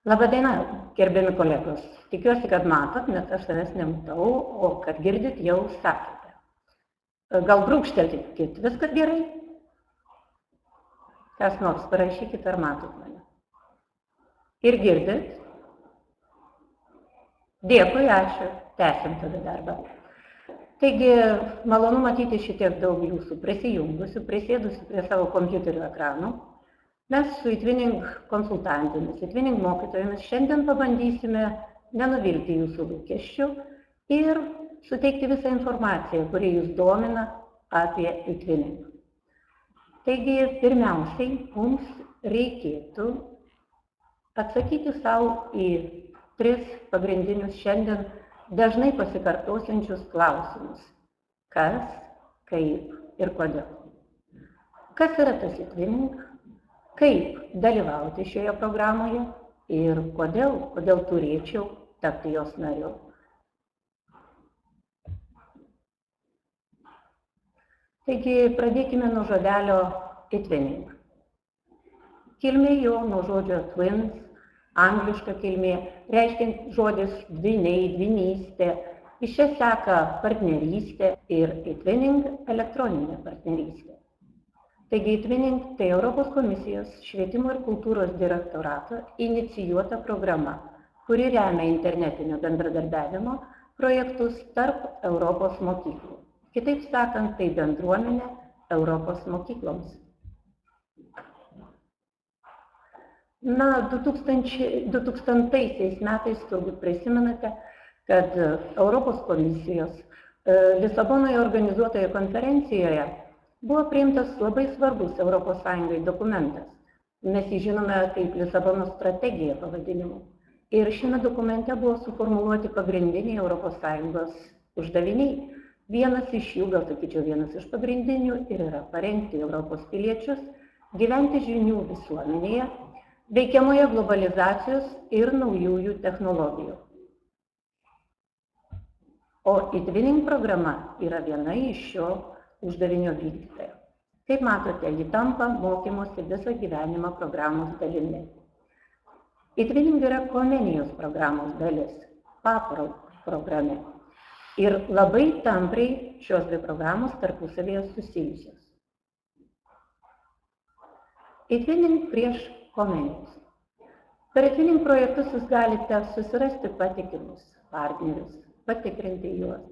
Labadiena, gerbiami kolegos. Tikiuosi, kad matot, nes aš savęs nematau, o kad girdit jau sakėte. Gal brūkštelkit, viskas gerai? Kas nors parašykit, ar matot mane. Ir girdit? Dėkui, ačiū. Tęsim tada darbą. Taigi, malonu matyti šitiek daug jūsų prisijungusių, prisėdusių prie savo kompiuterio ekranų. Mes su eTwinning konsultantėmis, eTwinning mokytojomis šiandien pabandysime nenuvilti jūsų lūkesčių ir suteikti visą informaciją, kuri jūs domina apie eTwinning. Taigi, pirmiausiai, mums reikėtų atsakyti savo į 3 pagrindinius šiandien dažnai pasikartosiančius klausimus. Kas, kaip ir kodėl. Kas yra tas eTwinning? Kaip dalyvauti šioje programoje ir kodėl turėčiau tapti jos nariu. Taigi, pradėkime nuo žodelio eTwinning. Kilmė jo nuo žodžio twins, angliška kilmė, reiškiant žodis dvyniai, dvynystė. Iš čia seka partnerystė ir eTwinning elektroninė partnerystė. Taigi eTwinning tai Europos komisijos švietimo ir kultūros direktorato inicijuota programa, kuri remia internetinio bendradarbiavimo projektus tarp Europos mokyklų. Kitaip sakant, tai bendruomenė Europos mokykloms. Na, 2000 metais turbūt prisimenate, kad Europos komisijos Lisabonoje organizuotoje konferencijoje buvo priimtas labai svarbus ES dokumentas. Mes jį žinome kaip Lisabonos strategija pavadinimu. Ir šiame dokumente buvo suformuluoti pagrindiniai ES uždaviniai. Vienas iš jų, gal sakyčiau, vienas iš pagrindinių ir yra parengti Europos piliečius, gyventi žinių visuomenėje, veikiamoje globalizacijos ir naujųjų technologijų. O eTwinning programa yra viena iš šio uždavinio vykdytoja. Kaip matote, ji tampa mokymosi visą gyvenimą programos dalimi. eTwinning yra Comenius programos dalis, PAPRO programe. Ir labai tampriai šios 2 programos tarpusavėje susijusios. eTwinning prieš Comenius. Per eTwinning projektus jūs galite susirasti patikimus partnerius, patikrinti juos.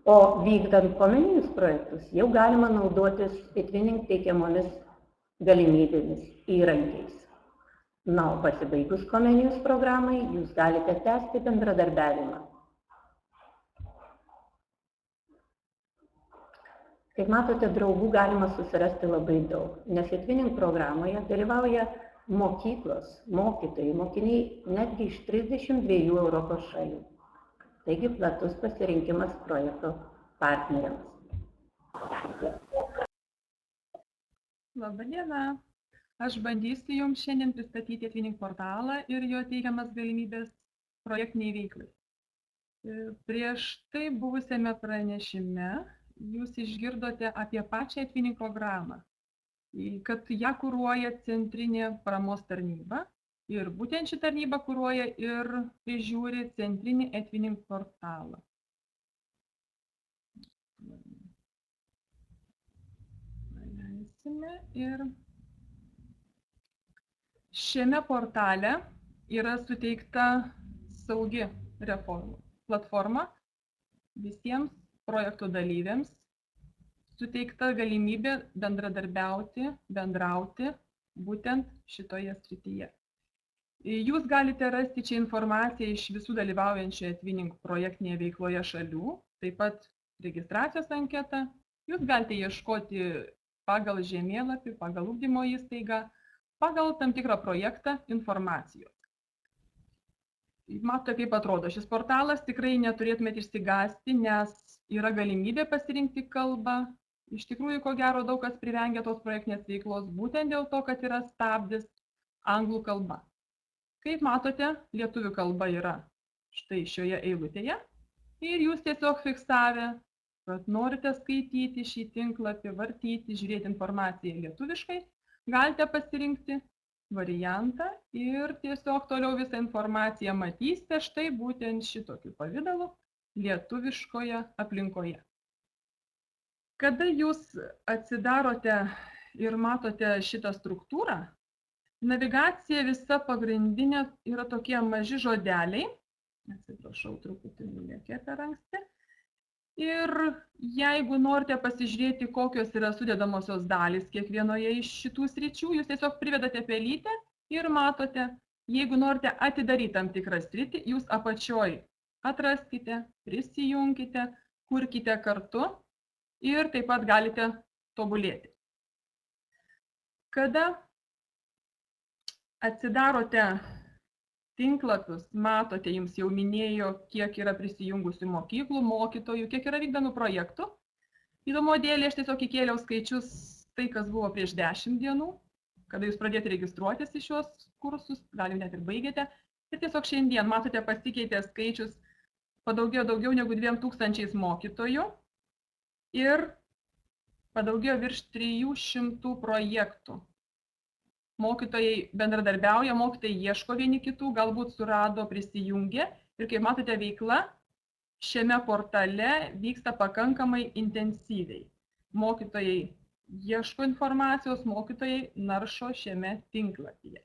O vykdant Comenius projektus jau galima naudotis eTwinning teikiamomis galimybėmis, įrankiais. Na, o pasibaigus Comenius programai, jūs galite tęsti bendradarbiavimą. Kaip matote, draugų galima susirasti labai daug, nes eTwinning programoje dalyvauja mokyklos, mokytojai, mokiniai netgi iš 32 Europos šalių. Taigi platus pasirinkimas projekto partneriams. Labadiena! Aš bandysiu Jums šiandien pristatyti eTwinning portalą ir jo teikiamas galimybės projektiniai veiklai. Prieš tai buvusiame pranešime Jūs išgirdote apie pačią eTwinning programą, kad ją kuruoja centrinė paramos tarnyba. Ir būtent ši tarnyba kuruoja ir prižiūri centrinį eTwinning portalą. Ir šiame portale yra suteikta saugi platforma visiems projekto dalyviams, suteikta galimybė bendradarbiauti, bendrauti būtent šitoje srityje. Jūs galite rasti čia informaciją iš visų dalyvaujančių eTwinning projektinėje veikloje šalių, taip pat registracijos anketą. Jūs galite ieškoti pagal žemėlapį, pagal ugdymo įstaigą, pagal tam tikrą projektą informacijos. Matote, kaip atrodo šis portalas, tikrai neturėtumėte išsigąsti, nes yra galimybė pasirinkti kalbą. Iš tikrųjų, ko gero, daug kas privengia tos projektinės veiklos būtent dėl to, kad yra stabdis anglų kalba. Kaip matote, lietuvių kalba yra štai šioje eilutėje ir jūs tiesiog fiksavę, kad norite skaityti šį tinklapį, vartyti, žiūrėti informaciją lietuviškai, galite pasirinkti variantą ir tiesiog toliau visą informaciją matysite štai būtent šitokiu pavidalu lietuviškoje aplinkoje. Kada jūs atsidarote ir matote šitą struktūrą, navigacija visa pagrindinė yra tokie maži žodeliai. Atsiprašau, truputį nulėkė per anksti. Ir jeigu norite pasižiūrėti, kokios yra sudedamosios dalys kiekvienoje iš šitų sričių, jūs tiesiog privedate pelytę ir matote, jeigu norite atidaryti tam tikrą sritį, jūs apačioj atraskite, prisijunkite, kurkite kartu ir taip pat galite tobulėti. Kada atsidarote tinklapius, matote, jums jau minėjo, kiek yra prisijungusių mokyklų, mokytojų, kiek yra vykdomų projektų. Įdomu dėlį, aš tiesiog įkėliau skaičius tai, kas buvo prieš 10 dienų, kada jūs pradėjote registruotis į šios kursus, gal jau net ir baigėte. Ir tiesiog šiandien, matote, pasikeitė skaičius, padaugėjo daugiau negu 2000 mokytojų ir padaugėjo virš 300 projektų. Mokytojai bendradarbiauja, mokytojai ieško vieni kitų, galbūt surado, prisijungė. Ir kaip matote, veikla šiame portale vyksta pakankamai intensyviai. Mokytojai ieško informacijos, mokytojai naršo šiame tinklapyje.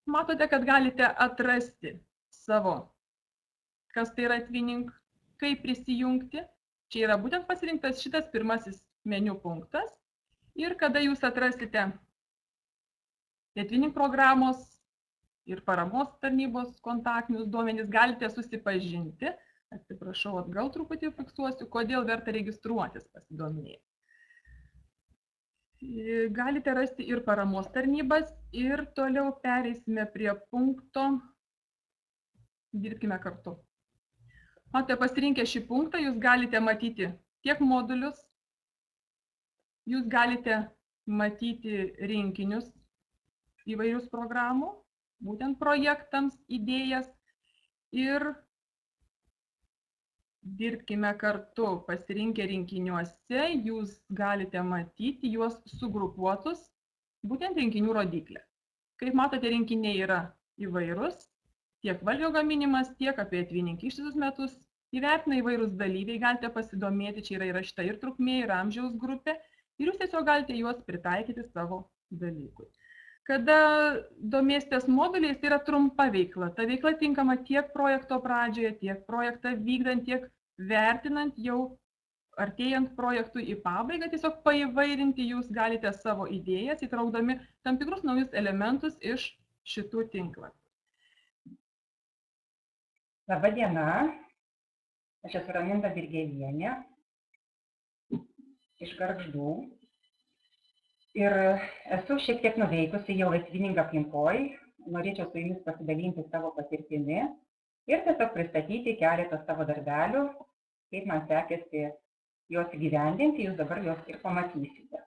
Matote, kad galite atrasti savo, kas tai yra Twinning, kaip prisijungti. Čia yra būtent pasirinktas šitas pirmasis meniu punktas. Ir kada jūs atrasite Twinning programos ir paramos tarnybos kontaktinius duomenys, galite susipažinti. Atsiprašau, atgal truputį fiksuosiu, kodėl verta registruotis pasidomėjai. Galite rasti ir paramos tarnybas ir toliau pereisime prie punkto dirbkime kartu. Matote, pasirinkę šį punktą, jūs galite matyti tiek modulius, jūs galite matyti rinkinius įvairius programų, būtent projektams, idėjas ir dirbkime kartu. Pasirinkę rinkiniuose, jūs galite matyti juos sugrupuotus, būtent rinkinių rodiklę. Kaip matote, rinkiniai yra įvairūs, tiek valgio gaminimas, tiek apie Twinning ištisus metus. Įvertina įvairūs dalyviai, galite pasidomėti, čia yra įrašyta ir trukmė, ir amžiaus grupė, ir jūs tiesiog galite juos pritaikyti savo dalykui. Kada domėsitės moduliais, tai yra trumpa veikla. Ta veikla tinkama tiek projekto pradžioje, tiek projektą vykdant, tiek vertinant, jau artėjant projektui į pabaigą. Tiesiog paįvairinti jūs galite savo idėjas, įtraukdami tam tikrus naujus elementus iš šitų tinklapių. Labą dieną, aš esu Raminta Birgelienė iš Gargždų. Ir esu šiek tiek nuveikusi jau Twinning aplinkoj, norėčiau su jumis pasidalinti savo patirtimi ir tiesiog pristatyti keletą savo darbelių, kaip man sekėsi juos įgyvendinti, jūs dabar juos ir pamatysite.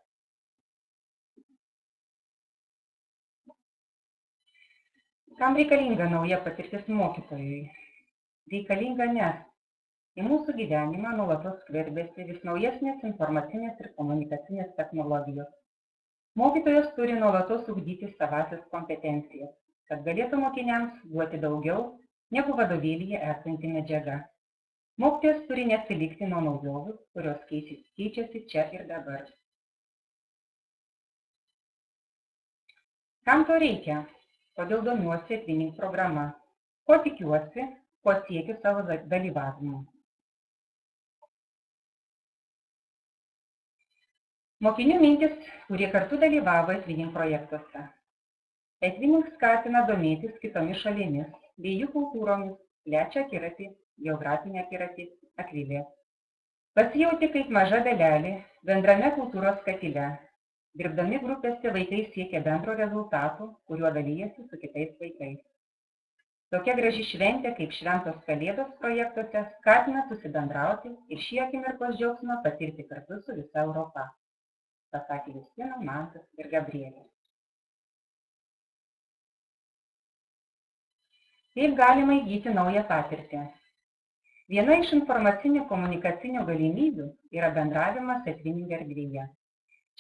Kam reikalinga nauja patirtis mokytojui? Reikalinga, nes į mūsų gyvenimą nuolatos skverbiasi vis naujesnės informacinės ir komunikacinės technologijos. Mokytojas turi nuolatos ugdyti savąsias kompetencijas, kad galėtų mokiniams duoti daugiau negu vadovėlyje esanti medžiaga. Mokytojas turi neatsilikti nuo naujovių, kurios keičiasi čia ir dabar. Kam to reikia? Kodėl domiuosi Twinning programa? Ko tikiuosi, ko siekiu savo dalyvavimu? Mokinių mintis, kurie kartu dalyvavo Twinning projektuose. Twinning skatina domėtis kitomis šalimis bei jų kultūromis, plečia akiratį, geografinę akiratį, akvilė. Pasijauti kaip maža dalelė bendrame kultūros katile. Dirbdami grupėse vaikai siekia bendro rezultatų, kuriuo dalyjasi su kitais vaikais. Tokia graži šventė kaip Šventos Kalėdos projektuose skatina susibendrauti ir šį akimirkos džiaugsmą patirti kartu su visa Europa. Pasakė Justina, Mantas ir Gabrielė. Kaip galima įgyti naują patirtį? Viena iš informacinių komunikacinių galimybių yra bendravimas Twinning erdvėje.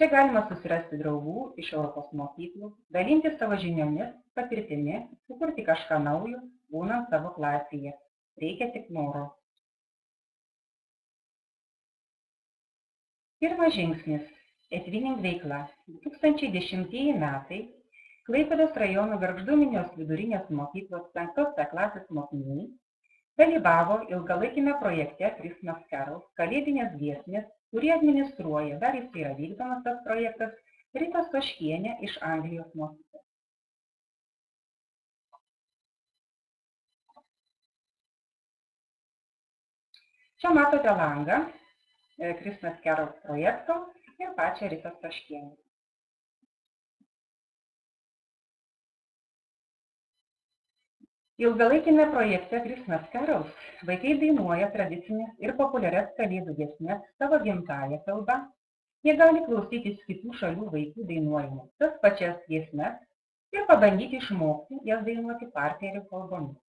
Čia galima susirasti draugų iš Europos mokyklų, dalinti savo žiniomis, patirtimi, sukurti kažką naujo, būnant savo klasėje. Reikia tik noro. Pirmas žingsnis – Etvinink veikla. 2010 metai Klaipėdos rajono Gargždų Minios vidurinės mokyklos 5 klasės mokiniai dalyvavo ilgalaikime projekte Christmas Carols kalėdinės giesmės, kurį administruoja, dar jis yra vykdomas tas projektas, Rita Stoškienė iš Anglijos mokyklos. Čia matote langą Christmas Carols projekto ir pačią Ritą Stoškienę. Ilgalaikime projekte Christmas Carols vaikai dainuoja tradicinės ir populiarias kalėdų giesmes savo gimtąją kalbą. Jie gali klausytis kitų šalių vaikų dainuojamų tas pačias giesmes ir pabandyti išmokti jas dainuoti partnerių kalbomis.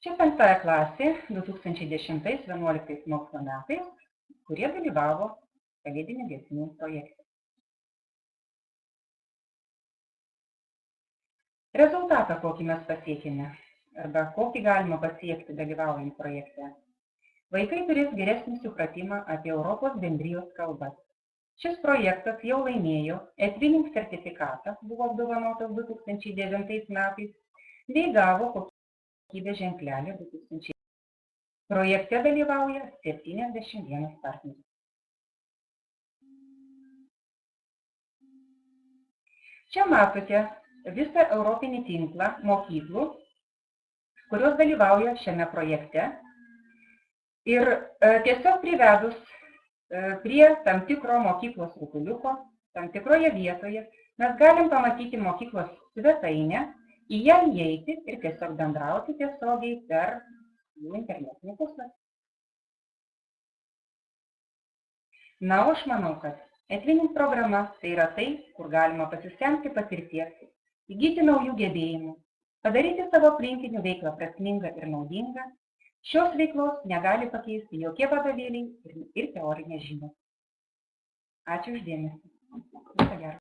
Čia 5 klasė 2010-2011 mokslo metais, kurie dalyvavo kalėdinių giesmių projekte. Rezultatą, kokį mes pasiekėme, arba kokį galima pasiekti dalyvaujant projekte. Vaikai turės geresnį supratimą apie Europos bendrijos kalbas. Šis projektas jau laimėjo Etvinink sertifikatą, buvo apdovanotas 2009 metais, bei gavo kokybės ženklelį 2000. Projekte dalyvauja 71 partneris. Čia matote visą europinį tinklą mokyklų, kurios dalyvauja šiame projekte. Ir tiesiog privedus prie tam tikro mokyklos rutuliuko, tam tikroje vietoje, mes galim pamatyti mokyklos svetainę, į ją įeiti ir tiesiog bendrauti tiesiogiai per jų internetinį puslapį. Na, o aš manau, kad Etvinink programa tai yra tai, kur galima pasisemti patirties, įgyti naujų gebėjimų, padaryti savo aplinkinių veiklą prasmingą ir naudingą. Šios veiklos negali pakeisti jokie vadovėliai ir teorinės žinios. Ačiū už dėmesį. Viso gero.